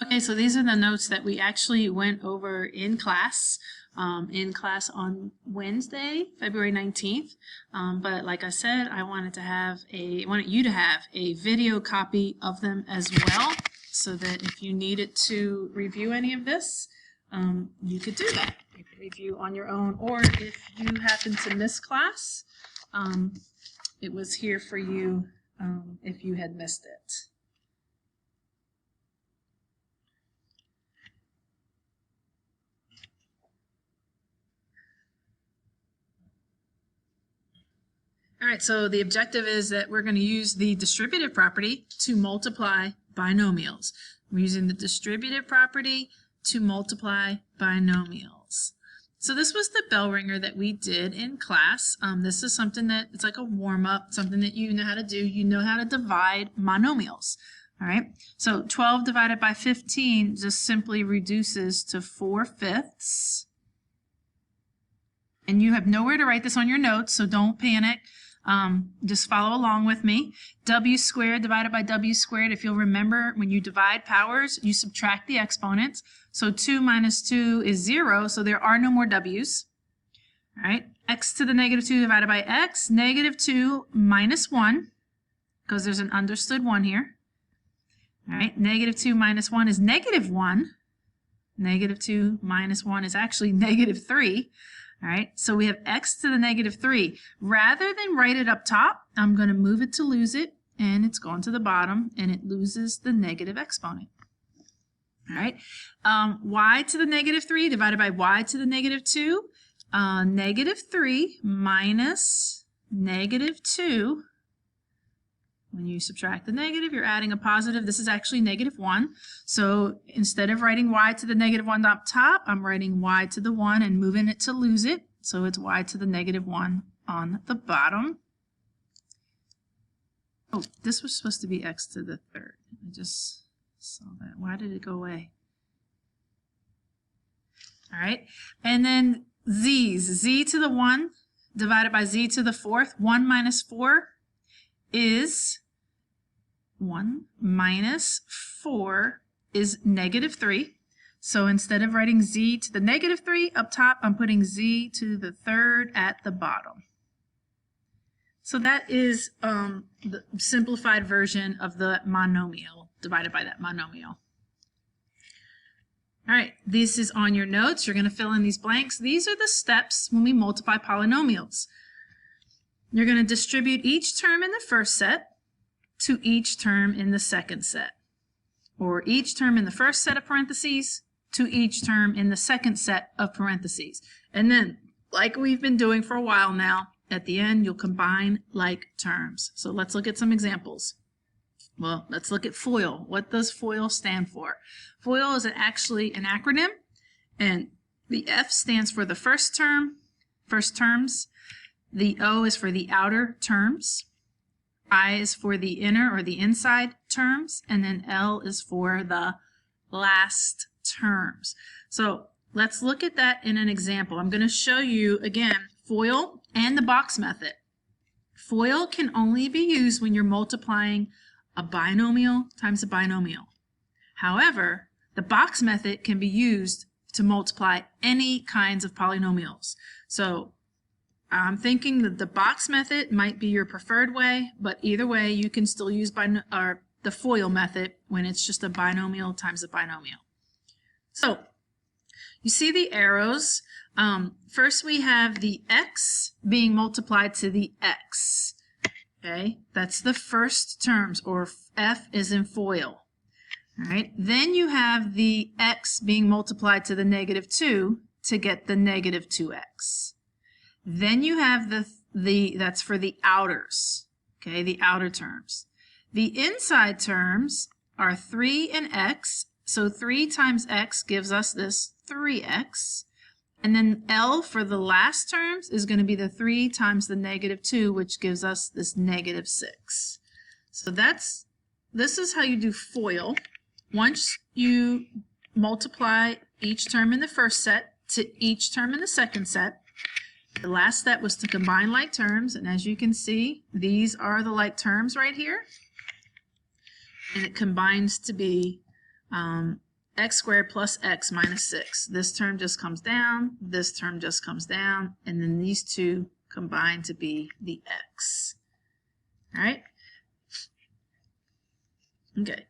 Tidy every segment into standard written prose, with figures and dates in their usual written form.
Okay, so these are the notes that we actually went over in class on Wednesday, February 19th. But like I said, I wanted you to have a video copy of them as well, so that if you needed to review any of this, you could do that. You could review on your own, or if you happen to miss class, it was here for you if you had missed it. All right, so the objective is that we're going to use the distributive property to multiply binomials. We're using the distributive property to multiply binomials. So this was the bell ringer that we did in class. This is something that, it's like a warm-up, something that you know how to do. You know how to divide monomials. All right, so 12 divided by 15 just simply reduces to 4/5. And you have nowhere to write this on your notes, so don't panic. Just follow along with me. W squared divided by W squared. If you'll remember, when you divide powers, you subtract the exponents. So 2 minus 2 is 0, so there are no more W's. All right, x to the negative 2 divided by x, negative 2 minus 1, because there's an understood 1 here. All right, negative 2 minus 1 is negative 1. Negative 2 minus 1 is actually negative 3. All right, so we have x to the negative 3. Rather than write it up top, I'm going to move it to lose it, and it's gone to the bottom, and it loses the negative exponent. All right, y to the negative 3 divided by y to the negative 2. Negative 3 minus negative 2. When you subtract the negative, you're adding a positive. This is actually negative 1. So instead of writing y to the negative 1 up top, I'm writing y to the 1 and moving it to lose it. So it's y to the negative 1 on the bottom. Oh, this was supposed to be x to the 3rd. I just saw that. Why did it go away? All right. And then z's. Z to the 1 divided by z to the 4th. 1 minus 4 is 1 minus 4 is negative 3. So instead of writing z to the negative 3 up top, I'm putting z to the 3rd at the bottom. So that is the simplified version of the monomial divided by that monomial. All right, this is on your notes. You're going to fill in these blanks. These are the steps when we multiply polynomials. You're going to distribute each term in the first set to each term in the second set, or each term in the first set of parentheses to each term in the second set of parentheses. And then, like we've been doing for a while now, at the end you'll combine like terms. So let's look at some examples. Well, let's look at FOIL. What does FOIL stand for? FOIL is actually an acronym, and the F stands for the first terms. The O is for the outer terms, I is for the inner or the inside terms, and then L is for the last terms. So let's look at that in an example. I'm going to show you, again, FOIL and the box method. FOIL can only be used when you're multiplying a binomial times a binomial. However, the box method can be used to multiply any kinds of polynomials. So I'm thinking that the box method might be your preferred way, but either way, you can still use the FOIL method when it's just a binomial times a binomial. So you see the arrows. First, we have the x being multiplied to the x. Okay, that's the first terms, or F is in FOIL. All right, then you have the x being multiplied to the negative 2 to get the negative 2x. Then you have that's for the outers, okay, the outer terms. The inside terms are 3 and x, so 3 times x gives us this 3x. And then L for the last terms is going to be the 3 times the negative 2, which gives us this negative 6. So this is how you do FOIL. Once you multiply each term in the first set to each term in the second set, the last step was to combine like terms, and as you can see, these are the like terms right here, and it combines to be x squared plus x minus 6. This term just comes down, this term just comes down, and then these two combine to be the x. All right? Okay.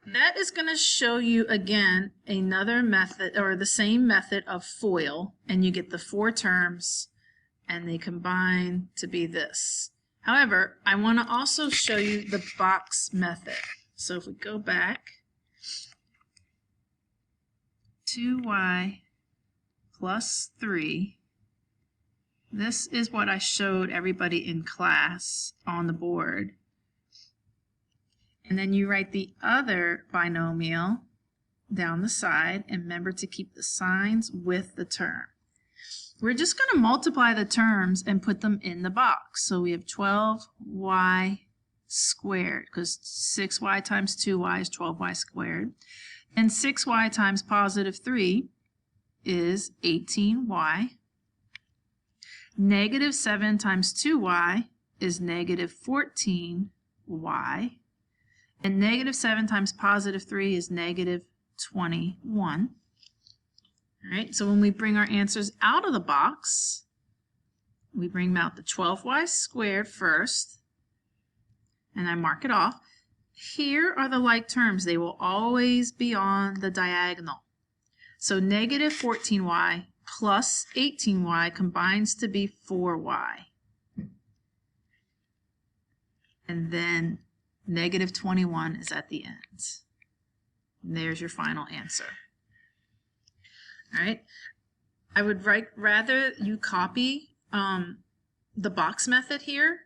That is going to show you again another method, or the same method of FOIL, and you get the 4 terms and they combine to be this. However, I want to also show you the box method. So if we go back, 2y plus 3, this is what I showed everybody in class on the board. And then you write the other binomial down the side, and remember to keep the signs with the term. We're just going to multiply the terms and put them in the box. So we have 12y squared, because 6y times 2y is 12y squared. And 6y times positive 3 is 18y. Negative 7 times 2y is negative 14y. And negative 7 times positive 3 is negative 21. All right, so when we bring our answers out of the box, we bring out the 12y squared first, and I mark it off. Here are the like terms. They will always be on the diagonal. So negative 14y plus 18y combines to be 4y. And then negative 21 is at the end. And there's your final answer. All right. I would rather you copy the box method here,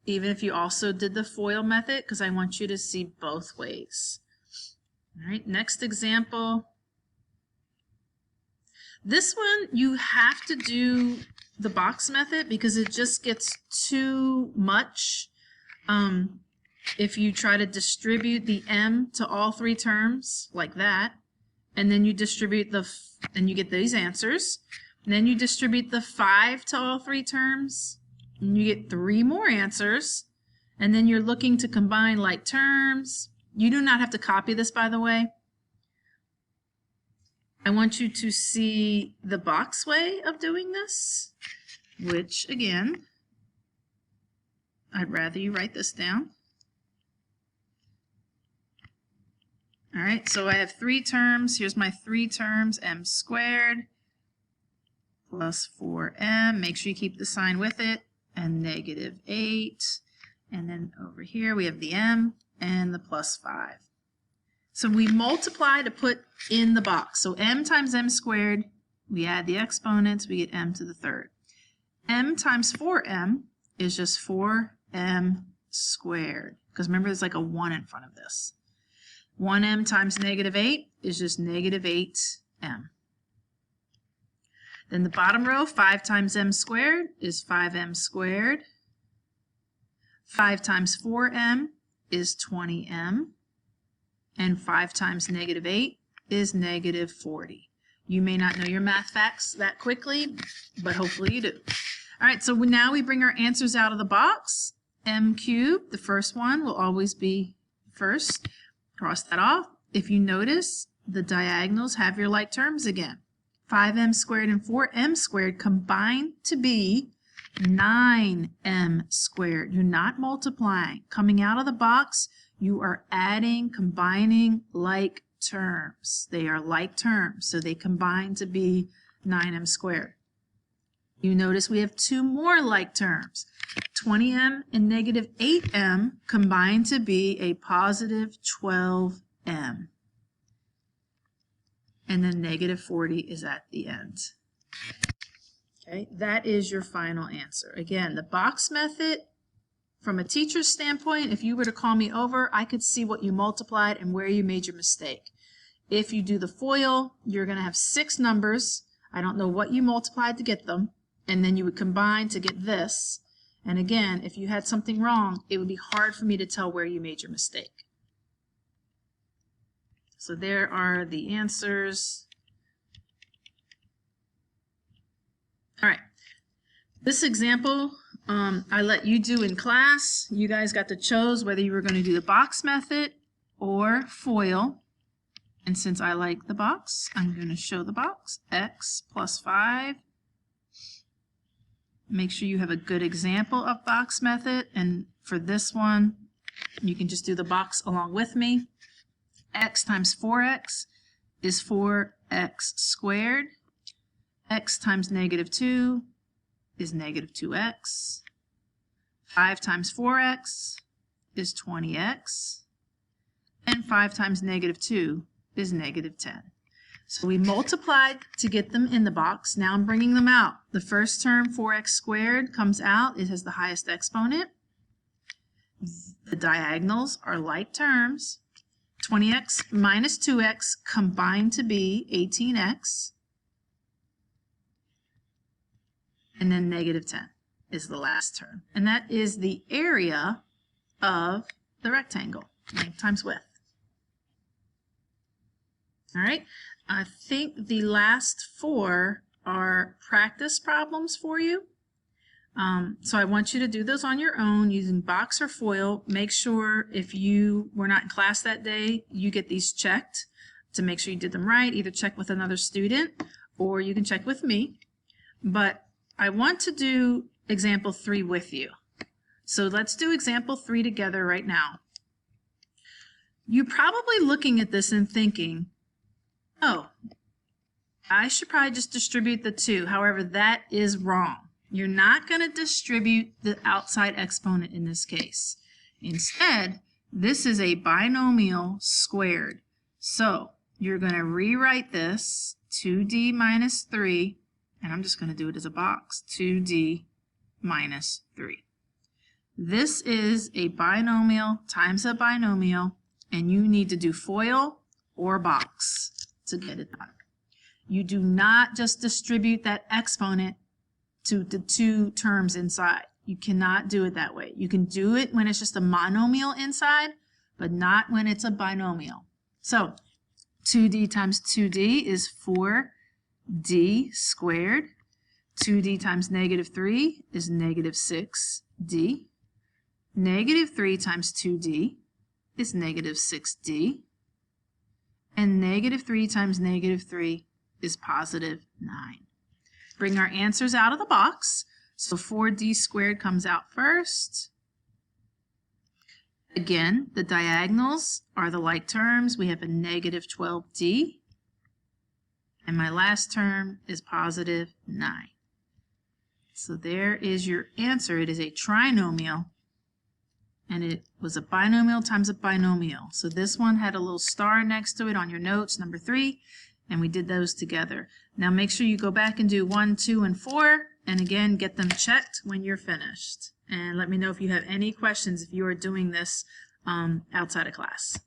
even if you also did the FOIL method, because I want you to see both ways. All right, next example. This one, you have to do the box method because it just gets too much. If you try to distribute the m to all 3 terms like that, and then you distribute and you get these answers, and then you distribute the 5 to all 3 terms, and you get 3 more answers, and then you're looking to combine like terms. You do not have to copy this, by the way. I want you to see the box way of doing this, which again, I'd rather you write this down. All right, so I have 3 terms. Here's my 3 terms, m squared plus 4m. Make sure you keep the sign with it, and negative 8. And then over here we have the m and the plus 5. So we multiply to put in the box. So m times m squared, we add the exponents, we get m to the 3rd. M times 4m is just 4m squared, because remember there's like a 1 in front of this. 1m times negative 8 is just negative 8m. Then the bottom row, 5 times m squared is 5m squared. 5 times 4m is 20m. And 5 times negative 8 is negative 40. You may not know your math facts that quickly, but hopefully you do. All right, so now we bring our answers out of the box. M cubed, the first one, will always be first. Cross that off. If you notice, the diagonals have your like terms again. 5m squared and 4m squared combine to be 9m squared. You're not multiplying. Coming out of the box, you are adding, combining like terms. They are like terms, so they combine to be 9m squared. You notice we have 2 more like terms. 20m and negative 8m combine to be a positive 12m. And then negative 40 is at the end. Okay, that is your final answer. Again, the box method, from a teacher's standpoint, if you were to call me over, I could see what you multiplied and where you made your mistake. If you do the FOIL, you're going to have 6 numbers. I don't know what you multiplied to get them, and then you would combine to get this. And again, if you had something wrong, it would be hard for me to tell where you made your mistake. So there are the answers. All right. This example, I let you do in class. You guys got to choose whether you were going to do the box method or FOIL. And since I like the box, I'm going to show the box. X plus 5. Make sure you have a good example of box method. And for this one, you can just do the box along with me. X times 4x is 4x squared. X times negative 2 is negative 2x. 5 times 4x is 20x. And 5 times negative 2 is negative 10. So we multiplied to get them in the box. Now I'm bringing them out. The first term, 4x squared, comes out. It has the highest exponent. The diagonals are like terms. 20x minus 2x combined to be 18x. And then negative 10 is the last term. And that is the area of the rectangle, length times width. All right, I think the last 4 are practice problems for you. So I want you to do those on your own using box or foil. Make sure if you were not in class that day, you get these checked to make sure you did them right. Either check with another student or you can check with me. But I want to do example 3 with you. So let's do example 3 together right now. You're probably looking at this and thinking, oh, I should probably just distribute the 2. However, that is wrong. You're not going to distribute the outside exponent in this case. Instead, this is a binomial squared. So you're going to rewrite this 2d minus 3, and I'm just going to do it as a box, 2d minus 3. This is a binomial times a binomial, and you need to do foil or box to get it done. You do not just distribute that exponent to the 2 terms inside. You cannot do it that way. You can do it when it's just a monomial inside, but not when it's a binomial. So 2d times 2d is 4d squared. 2d times negative 3 is negative 6d. Negative 3 times 2d is negative 6d. And negative 3 times negative 3 is positive 9. Bring our answers out of the box. So 4d squared comes out first. Again, the diagonals are the like terms. We have a negative 12d. And my last term is positive 9. So there is your answer. It is a trinomial. And it was a binomial times a binomial. So this one had a little star next to it on your notes, number 3, and we did those together. Now make sure you go back and do 1, 2, and 4, and again, get them checked when you're finished. And let me know if you have any questions if you are doing this outside of class.